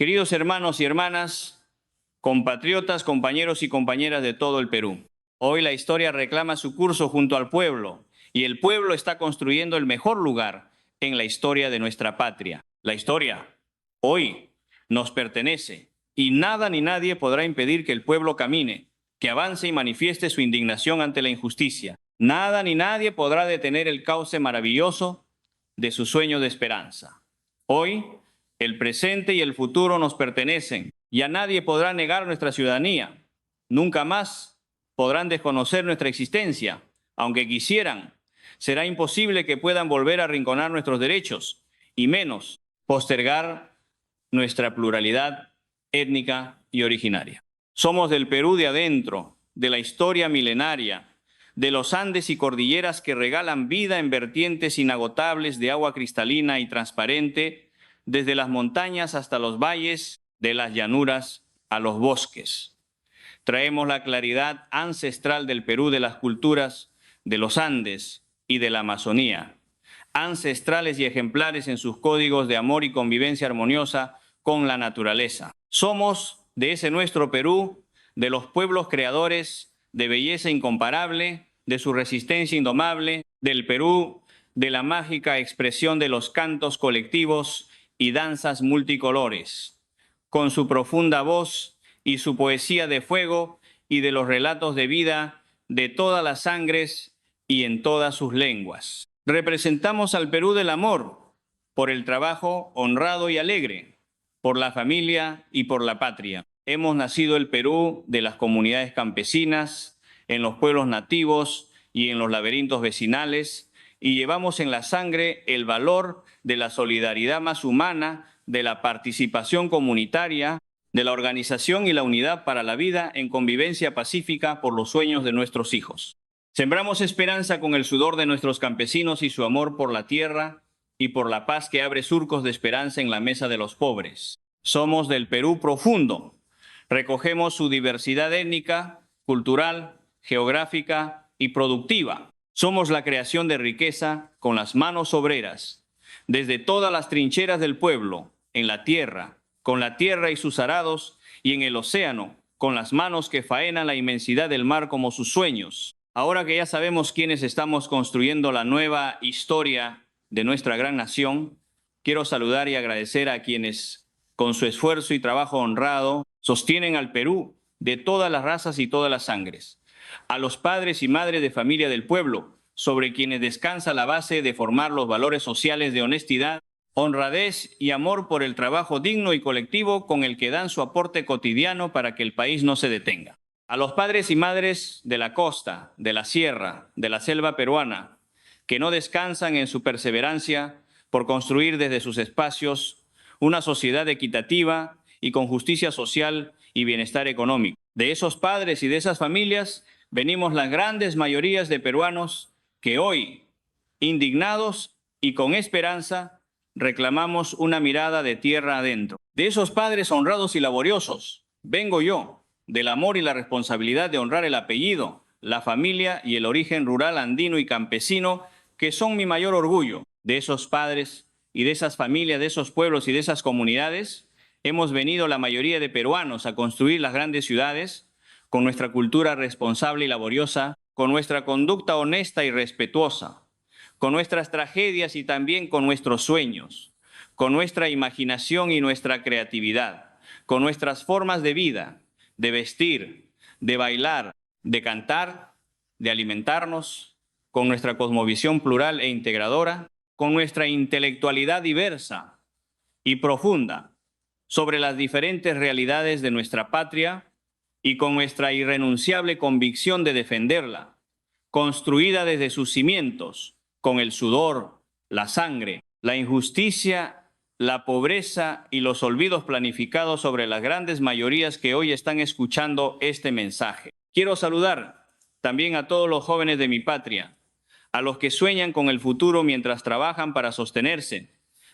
Queridos hermanos y hermanas, compatriotas, compañeros y compañeras de todo el Perú, hoy la historia reclama su curso junto al pueblo y el pueblo está construyendo el mejor lugar en la historia de nuestra patria. La historia hoy nos pertenece y nada ni nadie podrá impedir que el pueblo camine, que avance y manifieste su indignación ante la injusticia. Nada ni nadie podrá detener el cauce maravilloso de su sueño de esperanza. Hoy, el presente y el futuro nos pertenecen y a nadie podrá negar nuestra ciudadanía. Nunca más podrán desconocer nuestra existencia. Aunque quisieran, será imposible que puedan volver a arrinconar nuestros derechos y menos postergar nuestra pluralidad étnica y originaria. Somos del Perú de adentro, de la historia milenaria, de los Andes y cordilleras que regalan vida en vertientes inagotables de agua cristalina y transparente, desde las montañas hasta los valles, de las llanuras a los bosques. Traemos la claridad ancestral del Perú, de las culturas de los Andes y de la Amazonía, ancestrales y ejemplares en sus códigos de amor y convivencia armoniosa con la naturaleza. Somos de ese nuestro Perú, de los pueblos creadores de belleza incomparable, de su resistencia indomable, del Perú, de la mágica expresión de los cantos colectivos y danzas multicolores, con su profunda voz y su poesía de fuego y de los relatos de vida de todas las sangres y en todas sus lenguas. Representamos al Perú del amor, por el trabajo honrado y alegre, por la familia y por la patria. Hemos nacido el Perú de las comunidades campesinas, en los pueblos nativos y en los laberintos vecinales, y llevamos en la sangre el valor de la solidaridad más humana, de la participación comunitaria, de la organización y la unidad para la vida en convivencia pacífica por los sueños de nuestros hijos. Sembramos esperanza con el sudor de nuestros campesinos y su amor por la tierra y por la paz que abre surcos de esperanza en la mesa de los pobres. Somos del Perú profundo. Recogemos su diversidad étnica, cultural, geográfica y productiva. Somos la creación de riqueza con las manos obreras, desde todas las trincheras del pueblo, en la tierra, con la tierra y sus arados, y en el océano, con las manos que faenan la inmensidad del mar como sus sueños. Ahora que ya sabemos quiénes estamos construyendo la nueva historia de nuestra gran nación, quiero saludar y agradecer a quienes, con su esfuerzo y trabajo honrado, sostienen al Perú de todas las razas y todas las sangres. A los padres y madres de familia del pueblo, sobre quienes descansa la base de formar los valores sociales de honestidad, honradez y amor por el trabajo digno y colectivo con el que dan su aporte cotidiano para que el país no se detenga. A los padres y madres de la costa, de la sierra, de la selva peruana, que no descansan en su perseverancia por construir desde sus espacios una sociedad equitativa y con justicia social y bienestar económico. De esos padres y de esas familias venimos las grandes mayorías de peruanos que hoy, indignados y con esperanza, reclamamos una mirada de tierra adentro. De esos padres honrados y laboriosos vengo yo, del amor y la responsabilidad de honrar el apellido, la familia y el origen rural andino y campesino, que son mi mayor orgullo. De esos padres y de esas familias, de esos pueblos y de esas comunidades, hemos venido la mayoría de peruanos a construir las grandes ciudades con nuestra cultura responsable y laboriosa, con nuestra conducta honesta y respetuosa, con nuestras tragedias y también con nuestros sueños, con nuestra imaginación y nuestra creatividad, con nuestras formas de vida, de vestir, de bailar, de cantar, de alimentarnos, con nuestra cosmovisión plural e integradora, con nuestra intelectualidad diversa y profunda sobre las diferentes realidades de nuestra patria y con nuestra irrenunciable convicción de defenderla, construida desde sus cimientos, con el sudor, la sangre, la injusticia, la pobreza y los olvidos planificados sobre las grandes mayorías que hoy están escuchando este mensaje. Quiero saludar también a todos los jóvenes de mi patria, a los que sueñan con el futuro mientras trabajan para sostenerse,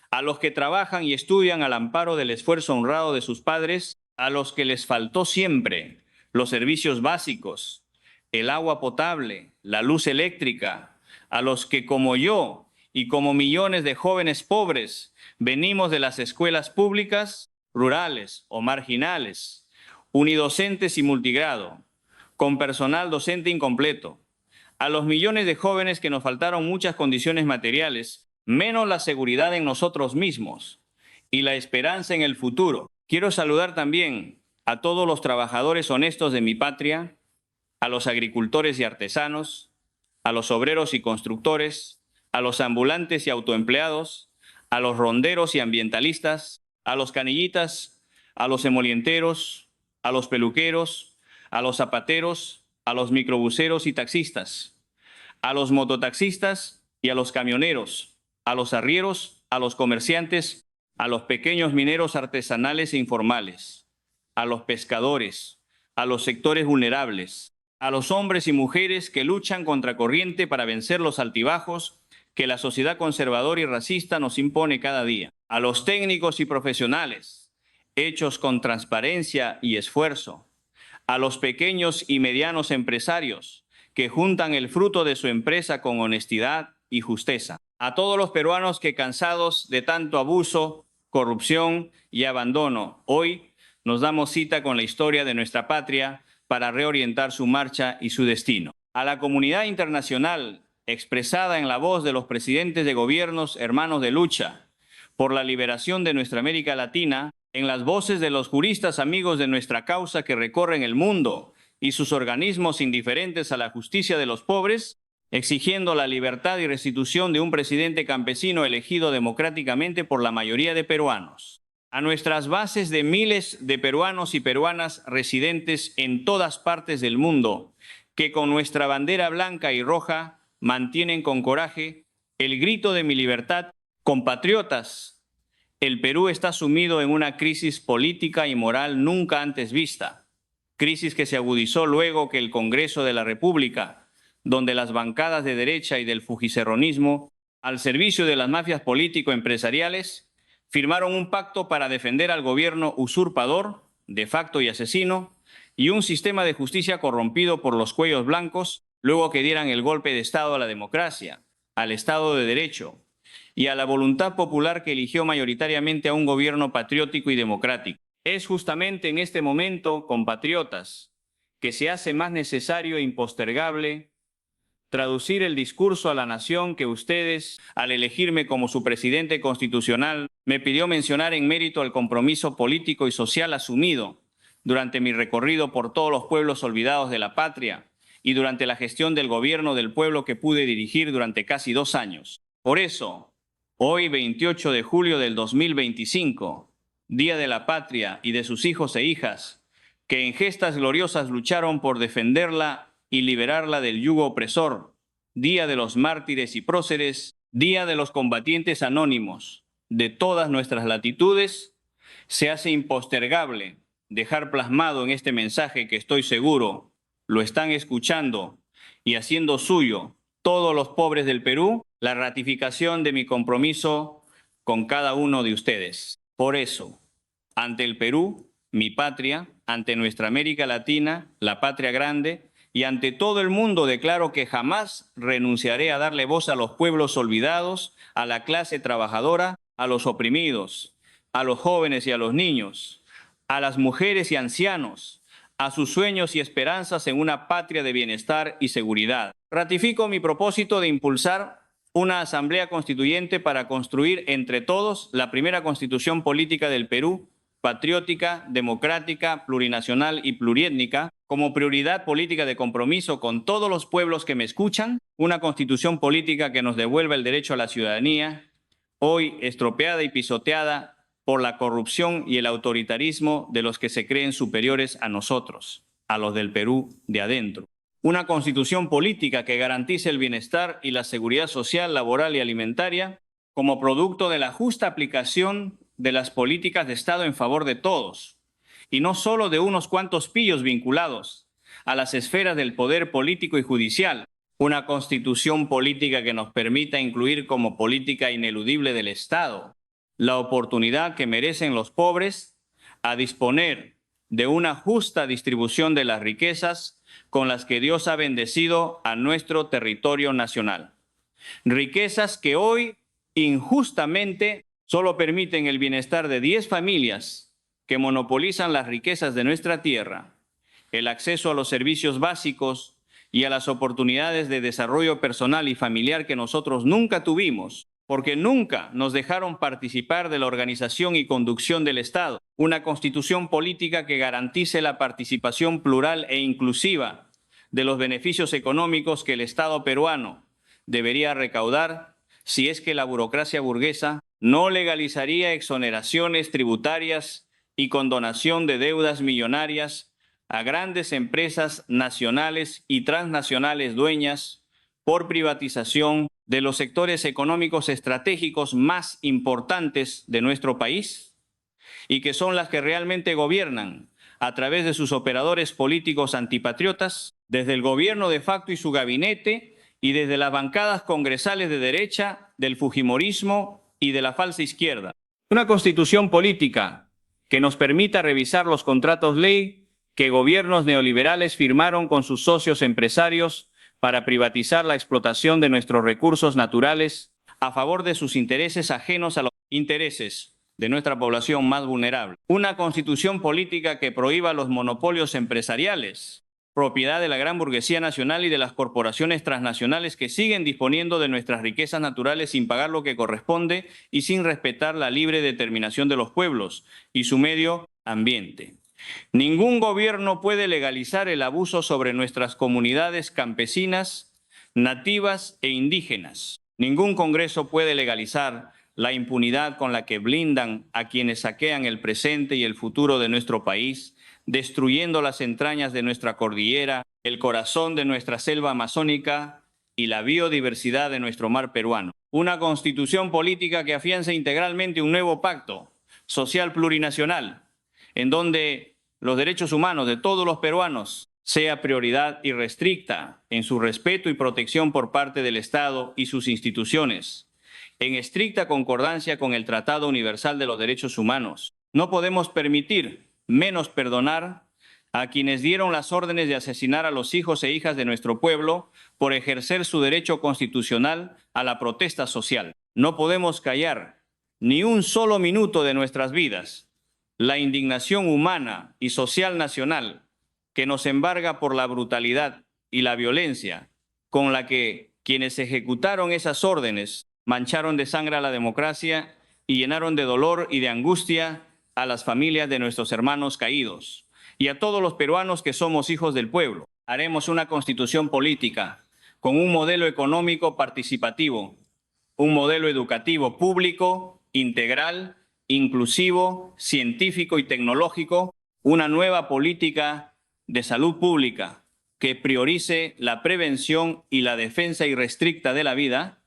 a los que trabajan y estudian al amparo del esfuerzo honrado de sus padres, a los que les faltó siempre los servicios básicos, el agua potable, la luz eléctrica, a los que como yo y como millones de jóvenes pobres venimos de las escuelas públicas, rurales o marginales, unidocentes y multigrado, con personal docente incompleto, a los millones de jóvenes que nos faltaron muchas condiciones materiales, menos la seguridad en nosotros mismos y la esperanza en el futuro. Quiero saludar también a todos los trabajadores honestos de mi patria, a los agricultores y artesanos, a los obreros y constructores, a los ambulantes y autoempleados, a los ronderos y ambientalistas, a los canillitas, a los emolienteros, a los peluqueros, a los zapateros, a los microbuseros y taxistas, a los mototaxistas y a los camioneros, a los arrieros, a los comerciantes, a los pequeños mineros artesanales e informales, a los pescadores, a los sectores vulnerables, a los hombres y mujeres que luchan contracorriente para vencer los altibajos que la sociedad conservadora y racista nos impone cada día, a los técnicos y profesionales, hechos con transparencia y esfuerzo, a los pequeños y medianos empresarios que juntan el fruto de su empresa con honestidad y justeza, a todos los peruanos que, cansados de tanto abuso, corrupción y abandono, hoy nos damos cita con la historia de nuestra patria para reorientar su marcha y su destino. A la comunidad internacional, expresada en la voz de los presidentes de gobiernos hermanos de lucha por la liberación de nuestra América Latina, en las voces de los juristas amigos de nuestra causa que recorren el mundo y sus organismos indiferentes a la justicia de los pobres, exigiendo la libertad y restitución de un presidente campesino elegido democráticamente por la mayoría de peruanos. A nuestras bases de miles de peruanos y peruanas residentes en todas partes del mundo, que con nuestra bandera blanca y roja mantienen con coraje el grito de mi libertad, compatriotas, el Perú está sumido en una crisis política y moral nunca antes vista, crisis que se agudizó luego que el Congreso de la República, donde las bancadas de derecha y del fujicerronismo, al servicio de las mafias político-empresariales, firmaron un pacto para defender al gobierno usurpador, de facto y asesino, y un sistema de justicia corrompido por los cuellos blancos, luego que dieran el golpe de Estado a la democracia, al Estado de Derecho y a la voluntad popular que eligió mayoritariamente a un gobierno patriótico y democrático. Es justamente en este momento, compatriotas, que se hace más necesario e impostergable traducir el discurso a la nación que ustedes, al elegirme como su presidente constitucional, me pidió mencionar en mérito al compromiso político y social asumido durante mi recorrido por todos los pueblos olvidados de la patria y durante la gestión del gobierno del pueblo que pude dirigir durante casi 2 años. Por eso, hoy, 28 de julio del 2025, Día de la Patria y de sus hijos e hijas, que en gestas gloriosas lucharon por defenderla y liberarla del yugo opresor, Día de los mártires y próceres, Día de los combatientes anónimos de todas nuestras latitudes, se hace impostergable dejar plasmado en este mensaje que estoy seguro lo están escuchando y haciendo suyo todos los pobres del Perú, la ratificación de mi compromiso con cada uno de ustedes. Por eso, ante el Perú, mi patria, ante nuestra América Latina, la patria grande, y ante todo el mundo declaro que jamás renunciaré a darle voz a los pueblos olvidados, a la clase trabajadora, a los oprimidos, a los jóvenes y a los niños, a las mujeres y ancianos, a sus sueños y esperanzas en una patria de bienestar y seguridad. Ratifico mi propósito de impulsar una asamblea constituyente para construir entre todos la primera constitución política del Perú, patriótica, democrática, plurinacional y pluriétnica, como prioridad política de compromiso con todos los pueblos que me escuchan, una constitución política que nos devuelva el derecho a la ciudadanía, hoy estropeada y pisoteada por la corrupción y el autoritarismo de los que se creen superiores a nosotros, a los del Perú de adentro. Una constitución política que garantice el bienestar y la seguridad social, laboral y alimentaria como producto de la justa aplicación de las políticas de Estado en favor de todos, y no solo de unos cuantos pillos vinculados a las esferas del poder político y judicial. Una constitución política que nos permita incluir como política ineludible del Estado la oportunidad que merecen los pobres a disponer de una justa distribución de las riquezas con las que Dios ha bendecido a nuestro territorio nacional. Riquezas que hoy, injustamente, solo permiten el bienestar de 10 familias que monopolizan las riquezas de nuestra tierra, el acceso a los servicios básicos y a las oportunidades de desarrollo personal y familiar que nosotros nunca tuvimos, porque nunca nos dejaron participar de la organización y conducción del Estado. Una constitución política que garantice la participación plural e inclusiva de los beneficios económicos que el Estado peruano debería recaudar si es que la burocracia burguesa no legalizaría exoneraciones tributarias y condonación de deudas millonarias a grandes empresas nacionales y transnacionales dueñas por privatización de los sectores económicos estratégicos más importantes de nuestro país y que son las que realmente gobiernan a través de sus operadores políticos antipatriotas, desde el gobierno de facto y su gabinete y desde las bancadas congresales de derecha, del fujimorismo y de la falsa izquierda. Una constitución política que nos permita revisar los contratos ley que gobiernos neoliberales firmaron con sus socios empresarios para privatizar la explotación de nuestros recursos naturales a favor de sus intereses ajenos a los intereses de nuestra población más vulnerable. Una constitución política que prohíba los monopolios empresariales, propiedad de la gran burguesía nacional y de las corporaciones transnacionales que siguen disponiendo de nuestras riquezas naturales sin pagar lo que corresponde y sin respetar la libre determinación de los pueblos y su medio ambiente. Ningún gobierno puede legalizar el abuso sobre nuestras comunidades campesinas, nativas e indígenas. Ningún Congreso puede legalizar la impunidad con la que blindan a quienes saquean el presente y el futuro de nuestro país, destruyendo las entrañas de nuestra cordillera, el corazón de nuestra selva amazónica y la biodiversidad de nuestro mar peruano. Una constitución política que afiance integralmente un nuevo pacto social plurinacional, en donde los derechos humanos de todos los peruanos sea prioridad irrestricta en su respeto y protección por parte del Estado y sus instituciones, en estricta concordancia con el Tratado Universal de los Derechos Humanos. No podemos permitir, menos perdonar, a quienes dieron las órdenes de asesinar a los hijos e hijas de nuestro pueblo por ejercer su derecho constitucional a la protesta social. No podemos callar ni un solo minuto de nuestras vidas la indignación humana y social nacional que nos embarga por la brutalidad y la violencia con la que quienes ejecutaron esas órdenes mancharon de sangre a la democracia y llenaron de dolor y de angustia a las familias de nuestros hermanos caídos y a todos los peruanos que somos hijos del pueblo. Haremos una constitución política con un modelo económico participativo, un modelo educativo público, integral, inclusivo, científico y tecnológico, una nueva política de salud pública que priorice la prevención y la defensa irrestricta de la vida,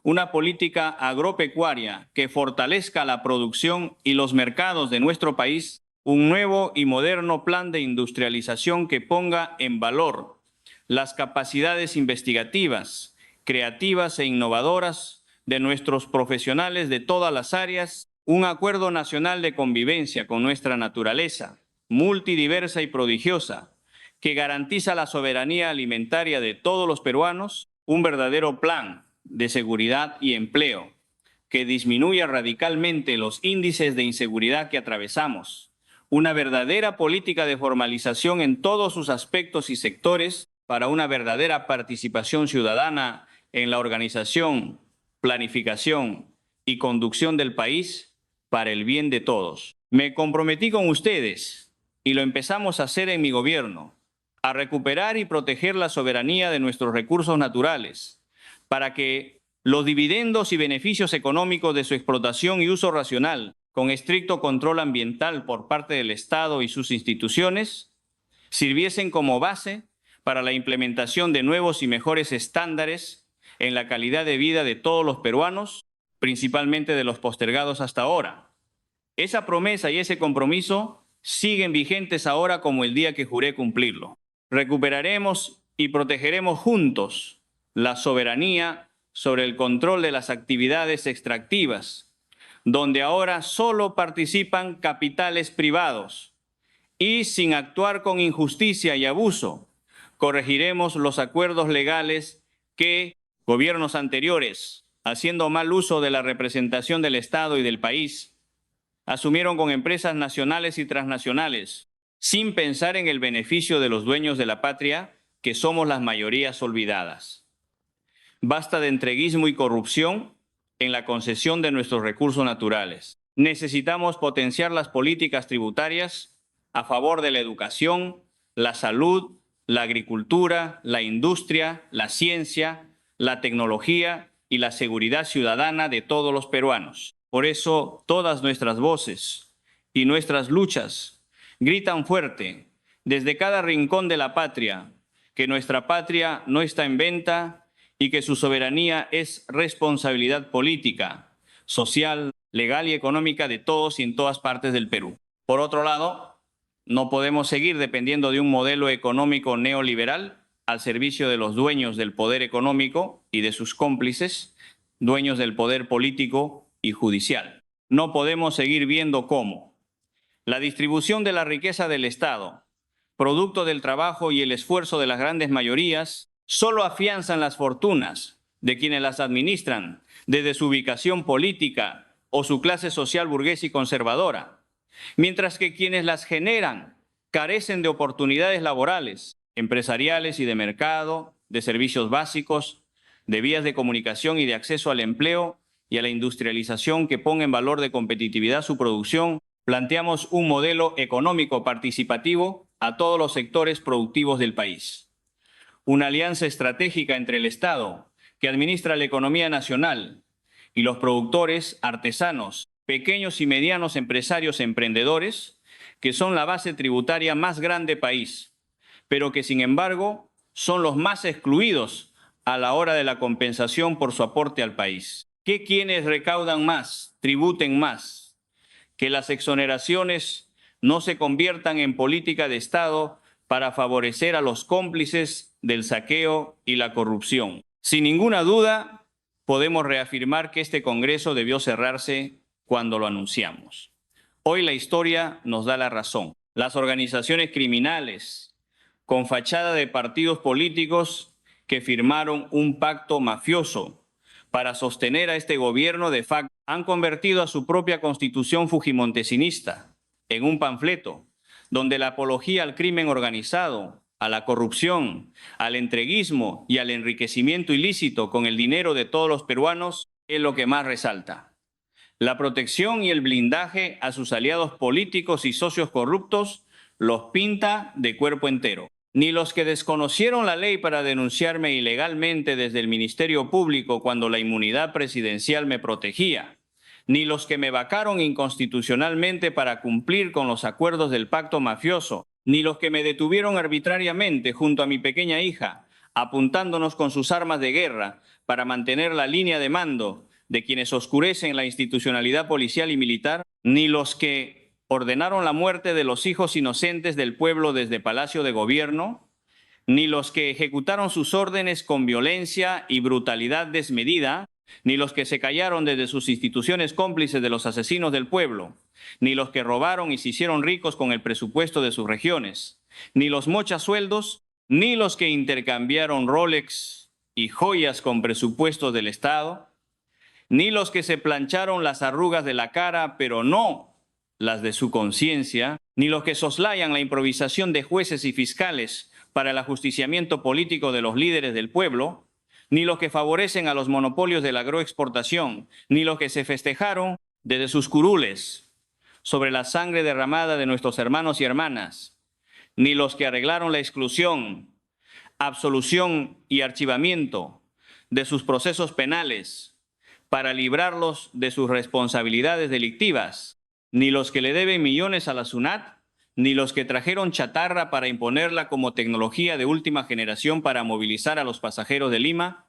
una política agropecuaria que fortalezca la producción y los mercados de nuestro país, un nuevo y moderno plan de industrialización que ponga en valor las capacidades investigativas, creativas e innovadoras de nuestros profesionales de todas las áreas, un acuerdo nacional de convivencia con nuestra naturaleza, multidiversa y prodigiosa, que garantiza la soberanía alimentaria de todos los peruanos, un verdadero plan de seguridad y empleo, que disminuya radicalmente los índices de inseguridad que atravesamos, una verdadera política de formalización en todos sus aspectos y sectores para una verdadera participación ciudadana en la organización, planificación y conducción del país para el bien de todos. Me comprometí con ustedes, y lo empezamos a hacer en mi gobierno, a recuperar y proteger la soberanía de nuestros recursos naturales, para que los dividendos y beneficios económicos de su explotación y uso racional, con estricto control ambiental por parte del Estado y sus instituciones, sirviesen como base para la implementación de nuevos y mejores estándares en la calidad de vida de todos los peruanos, principalmente de los postergados hasta ahora. Esa promesa y ese compromiso siguen vigentes ahora como el día que juré cumplirlo. Recuperaremos y protegeremos juntos la soberanía sobre el control de las actividades extractivas, donde ahora solo participan capitales privados, y sin actuar con injusticia y abuso, corregiremos los acuerdos legales que gobiernos anteriores, haciendo mal uso de la representación del Estado y del país, asumieron con empresas nacionales y transnacionales, sin pensar en el beneficio de los dueños de la patria, que somos las mayorías olvidadas. Basta de entreguismo y corrupción en la concesión de nuestros recursos naturales. Necesitamos potenciar las políticas tributarias a favor de la educación, la salud, la agricultura, la industria, la ciencia, la tecnología y la seguridad ciudadana de todos los peruanos. Por eso, todas nuestras voces y nuestras luchas gritan fuerte desde cada rincón de la patria que nuestra patria no está en venta y que su soberanía es responsabilidad política, social, legal y económica de todos y en todas partes del Perú. Por otro lado, no podemos seguir dependiendo de un modelo económico neoliberal al servicio de los dueños del poder económico y de sus cómplices, dueños del poder político y judicial. No podemos seguir viendo cómo la distribución de la riqueza del Estado, producto del trabajo y el esfuerzo de las grandes mayorías, solo afianzan las fortunas de quienes las administran desde su ubicación política o su clase social burguesa y conservadora, mientras que quienes las generan carecen de oportunidades laborales, empresariales y de mercado, de servicios básicos, de vías de comunicación y de acceso al empleo y a la industrialización que ponga en valor de competitividad su producción. Planteamos un modelo económico participativo a todos los sectores productivos del país. Una alianza estratégica entre el Estado, que administra la economía nacional, y los productores, artesanos, pequeños y medianos empresarios emprendedores, que son la base tributaria más grande del país, pero que sin embargo son los más excluidos a la hora de la compensación por su aporte al país. Que quienes recaudan más, tributen más, que las exoneraciones no se conviertan en política de Estado para favorecer a los cómplices del saqueo y la corrupción. Sin ninguna duda, podemos reafirmar que este Congreso debió cerrarse cuando lo anunciamos. Hoy la historia nos da la razón. Las organizaciones criminales, con fachada de partidos políticos que firmaron un pacto mafioso para sostener a este gobierno de facto, han convertido a su propia constitución fujimontesinista en un panfleto donde la apología al crimen organizado, a la corrupción, al entreguismo y al enriquecimiento ilícito con el dinero de todos los peruanos es lo que más resalta. La protección y el blindaje a sus aliados políticos y socios corruptos los pinta de cuerpo entero. Ni los que desconocieron la ley para denunciarme ilegalmente desde el Ministerio Público cuando la inmunidad presidencial me protegía, ni los que me vacaron inconstitucionalmente para cumplir con los acuerdos del pacto mafioso, ni los que me detuvieron arbitrariamente junto a mi pequeña hija, apuntándonos con sus armas de guerra para mantener la línea de mando de quienes oscurecen la institucionalidad policial y militar, ni los que ordenaron la muerte de los hijos inocentes del pueblo desde Palacio de Gobierno, ni los que ejecutaron sus órdenes con violencia y brutalidad desmedida, ni los que se callaron desde sus instituciones cómplices de los asesinos del pueblo, ni los que robaron y se hicieron ricos con el presupuesto de sus regiones, ni los mochasueldos, ni los que intercambiaron Rolex y joyas con presupuestos del Estado, ni los que se plancharon las arrugas de la cara, pero no las de su conciencia, ni los que soslayan la improvisación de jueces y fiscales para el ajusticiamiento político de los líderes del pueblo, ni los que favorecen a los monopolios de la agroexportación, ni los que se festejaron desde sus curules sobre la sangre derramada de nuestros hermanos y hermanas, ni los que arreglaron la exclusión, absolución y archivamiento de sus procesos penales para librarlos de sus responsabilidades delictivas, ni los que le deben millones a la SUNAT, ni los que trajeron chatarra para imponerla como tecnología de última generación para movilizar a los pasajeros de Lima.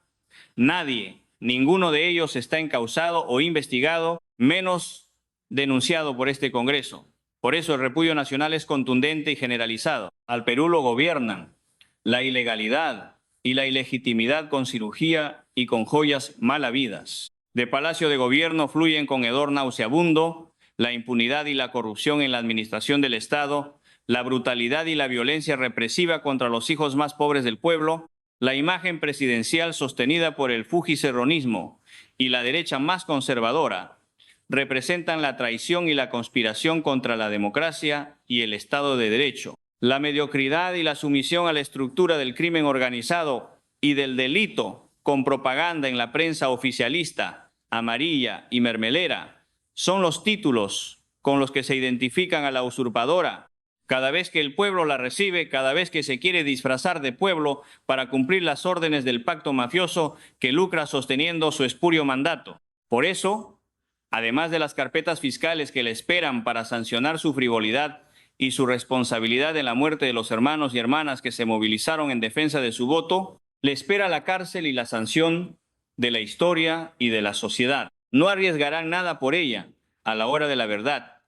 Nadie, ninguno de ellos está encausado o investigado, menos denunciado por este Congreso. Por eso el repudio nacional es contundente y generalizado. Al Perú lo gobiernan la ilegalidad y la ilegitimidad con cirugía y con joyas mal habidas. De Palacio de Gobierno fluyen con hedor nauseabundo la impunidad y la corrupción en la administración del Estado, la brutalidad y la violencia represiva contra los hijos más pobres del pueblo, la imagen presidencial sostenida por el fujicerronismo y la derecha más conservadora, representan la traición y la conspiración contra la democracia y el Estado de Derecho. La mediocridad y la sumisión a la estructura del crimen organizado y del delito con propaganda en la prensa oficialista, amarilla y mermelera son los títulos con los que se identifican a la usurpadora. Cada vez que el pueblo la recibe, cada vez que se quiere disfrazar de pueblo para cumplir las órdenes del pacto mafioso que lucra sosteniendo su espurio mandato. Por eso, además de las carpetas fiscales que le esperan para sancionar su frivolidad y su responsabilidad en la muerte de los hermanos y hermanas que se movilizaron en defensa de su voto, le espera la cárcel y la sanción de la historia y de la sociedad. No arriesgarán nada por ella a la hora de la verdad.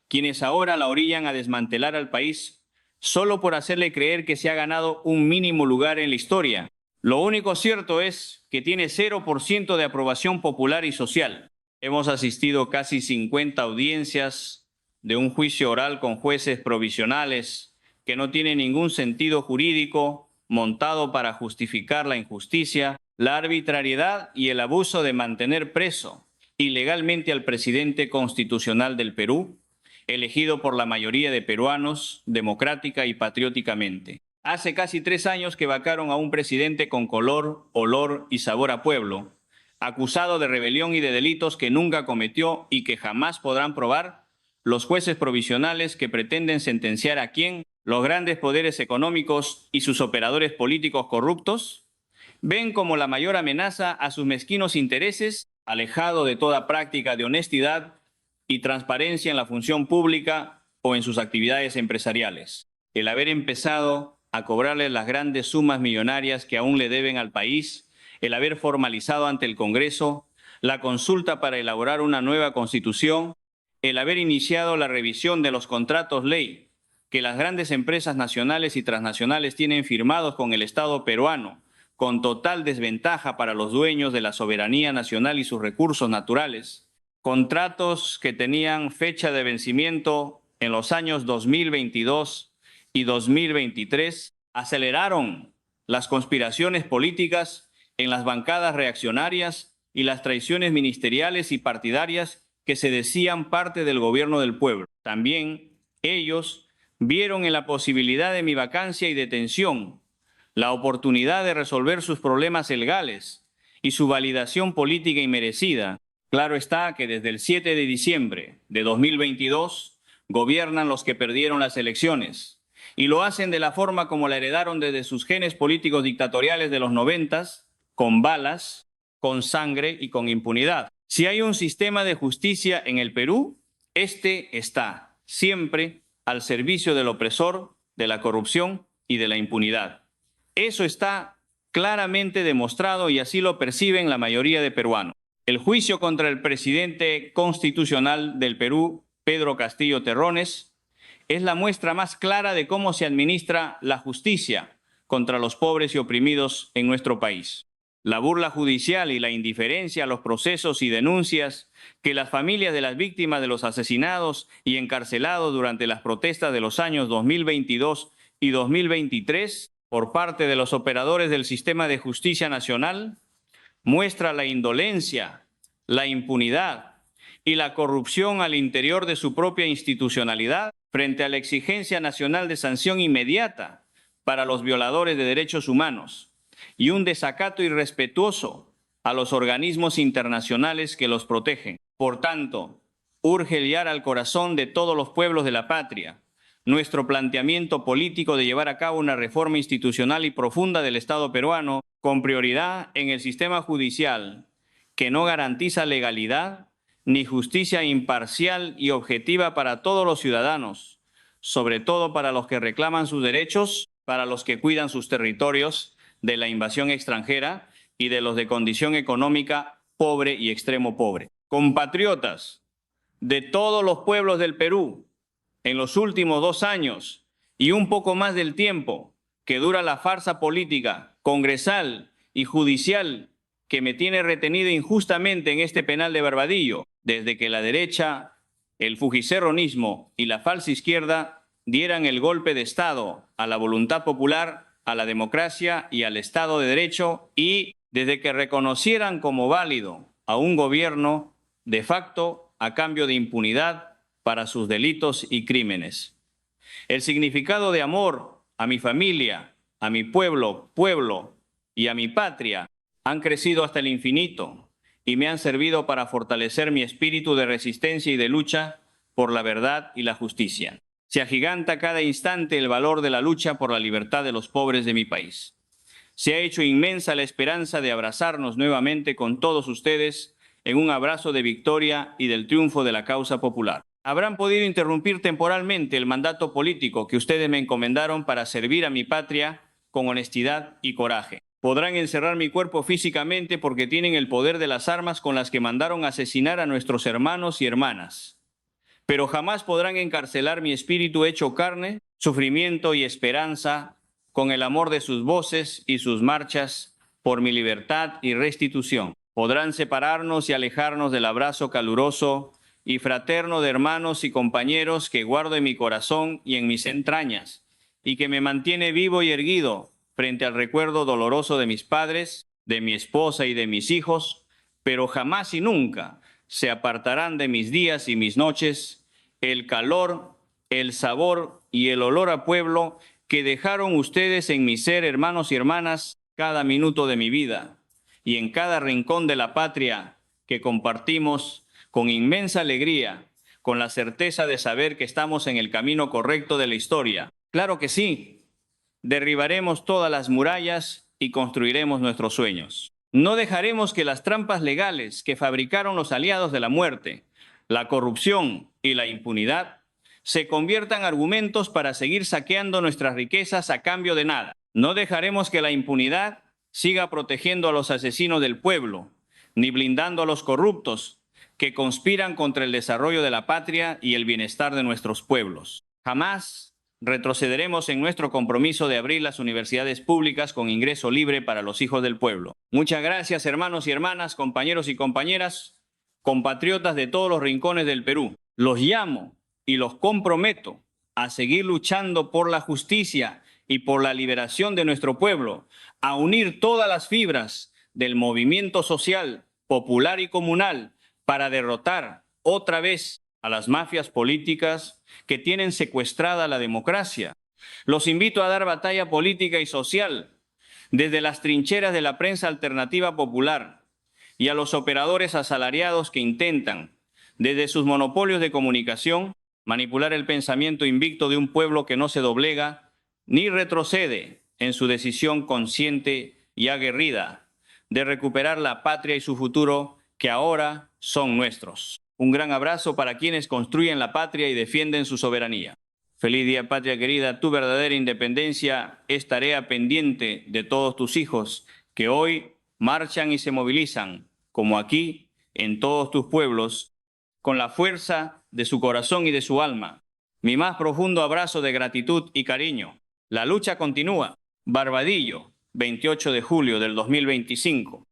Quienes ahora la orillan a desmantelar al país solo por hacerle creer que se ha ganado un mínimo lugar en la historia. Lo único cierto es que tiene 0% de aprobación popular y social. Hemos asistido casi 50 audiencias de un juicio oral con jueces provisionales que no tiene ningún sentido jurídico, montado para justificar la injusticia, la arbitrariedad y el abuso de mantener preso ilegalmente al presidente constitucional del Perú, elegido por la mayoría de peruanos democrática y patrióticamente. Hace casi 3 años que vacaron a un presidente con color, olor y sabor a pueblo, acusado de rebelión y de delitos que nunca cometió y que jamás podrán probar los jueces provisionales que pretenden sentenciar a quién, los grandes poderes económicos y sus operadores políticos corruptos, ven como la mayor amenaza a sus mezquinos intereses, alejado de toda práctica de honestidad y transparencia en la función pública o en sus actividades empresariales. El haber empezado a cobrarles las grandes sumas millonarias que aún le deben al país, el haber formalizado ante el Congreso la consulta para elaborar una nueva Constitución, el haber iniciado la revisión de los contratos ley que las grandes empresas nacionales y transnacionales tienen firmados con el Estado peruano, con total desventaja para los dueños de la soberanía nacional y sus recursos naturales, contratos que tenían fecha de vencimiento en los años 2022 y 2023, aceleraron las conspiraciones políticas en las bancadas reaccionarias y las traiciones ministeriales y partidarias que se decían parte del gobierno del pueblo. También ellos vieron en la posibilidad de mi vacancia y detención la oportunidad de resolver sus problemas legales y su validación política inmerecida. Claro está que desde el 7 de diciembre de 2022 gobiernan los que perdieron las elecciones y lo hacen de la forma como la heredaron desde sus genes políticos dictatoriales de los 90s, con balas, con sangre y con impunidad. Si hay un sistema de justicia en el Perú, este está siempre al servicio del opresor, de la corrupción y de la impunidad. Eso está claramente demostrado y así lo perciben la mayoría de peruanos. El juicio contra el presidente constitucional del Perú, Pedro Castillo Terrones, es la muestra más clara de cómo se administra la justicia contra los pobres y oprimidos en nuestro país. La burla judicial y la indiferencia a los procesos y denuncias que las familias de las víctimas de los asesinados y encarcelados durante las protestas de los años 2022 y 2023 por parte de los operadores del sistema de justicia nacional muestra la indolencia, la impunidad y la corrupción al interior de su propia institucionalidad frente a la exigencia nacional de sanción inmediata para los violadores de derechos humanos y un desacato irrespetuoso a los organismos internacionales que los protegen. Por tanto, urge guiar al corazón de todos los pueblos de la patria nuestro planteamiento político de llevar a cabo una reforma institucional y profunda del Estado peruano con prioridad en el sistema judicial que no garantiza legalidad ni justicia imparcial y objetiva para todos los ciudadanos, sobre todo para los que reclaman sus derechos, para los que cuidan sus territorios de la invasión extranjera y de los de condición económica pobre y extremo pobre. Compatriotas de todos los pueblos del Perú, en los últimos 2 años y un poco más del tiempo que dura la farsa política, congresal y judicial que me tiene retenido injustamente en este penal de Barbadillo, desde que la derecha, el fujicerronismo y la falsa izquierda dieran el golpe de Estado a la voluntad popular, a la democracia y al Estado de Derecho, y desde que reconocieran como válido a un gobierno de facto a cambio de impunidad para sus delitos y crímenes. El significado de amor a mi familia, a mi pueblo y a mi patria han crecido hasta el infinito y me han servido para fortalecer mi espíritu de resistencia y de lucha por la verdad y la justicia. Se agiganta cada instante el valor de la lucha por la libertad de los pobres de mi país. Se ha hecho inmensa la esperanza de abrazarnos nuevamente con todos ustedes en un abrazo de victoria y del triunfo de la causa popular. Habrán podido interrumpir temporalmente el mandato político que ustedes me encomendaron para servir a mi patria con honestidad y coraje. Podrán encerrar mi cuerpo físicamente porque tienen el poder de las armas con las que mandaron asesinar a nuestros hermanos y hermanas. Pero jamás podrán encarcelar mi espíritu hecho carne, sufrimiento y esperanza con el amor de sus voces y sus marchas por mi libertad y restitución. Podrán separarnos y alejarnos del abrazo caluroso y fraterno de hermanos y compañeros que guardo en mi corazón y en mis entrañas, y que me mantiene vivo y erguido frente al recuerdo doloroso de mis padres, de mi esposa y de mis hijos, pero jamás y nunca se apartarán de mis días y mis noches el calor, el sabor y el olor a pueblo que dejaron ustedes en mi ser, hermanos y hermanas, cada minuto de mi vida y en cada rincón de la patria que compartimos con inmensa alegría, con la certeza de saber que estamos en el camino correcto de la historia. Claro que sí, derribaremos todas las murallas y construiremos nuestros sueños. No dejaremos que las trampas legales que fabricaron los aliados de la muerte, la corrupción y la impunidad se conviertan en argumentos para seguir saqueando nuestras riquezas a cambio de nada. No dejaremos que la impunidad siga protegiendo a los asesinos del pueblo, ni blindando a los corruptos que conspiran contra el desarrollo de la patria y el bienestar de nuestros pueblos. Jamás retrocederemos en nuestro compromiso de abrir las universidades públicas con ingreso libre para los hijos del pueblo. Muchas gracias, hermanos y hermanas, compañeros y compañeras, compatriotas de todos los rincones del Perú. Los llamo y los comprometo a seguir luchando por la justicia y por la liberación de nuestro pueblo, a unir todas las fibras del movimiento social, popular y comunal para derrotar otra vez a las mafias políticas que tienen secuestrada la democracia. Los invito a dar batalla política y social desde las trincheras de la prensa alternativa popular y a los operadores asalariados que intentan, desde sus monopolios de comunicación, manipular el pensamiento invicto de un pueblo que no se doblega ni retrocede en su decisión consciente y aguerrida de recuperar la patria y su futuro que ahora son nuestros. Un gran abrazo para quienes construyen la patria y defienden su soberanía. Feliz día, patria querida. Tu verdadera independencia es tarea pendiente de todos tus hijos que hoy marchan y se movilizan, como aquí, en todos tus pueblos, con la fuerza de su corazón y de su alma. Mi más profundo abrazo de gratitud y cariño. La lucha continúa. Barbadillo, 28 de julio del 2025.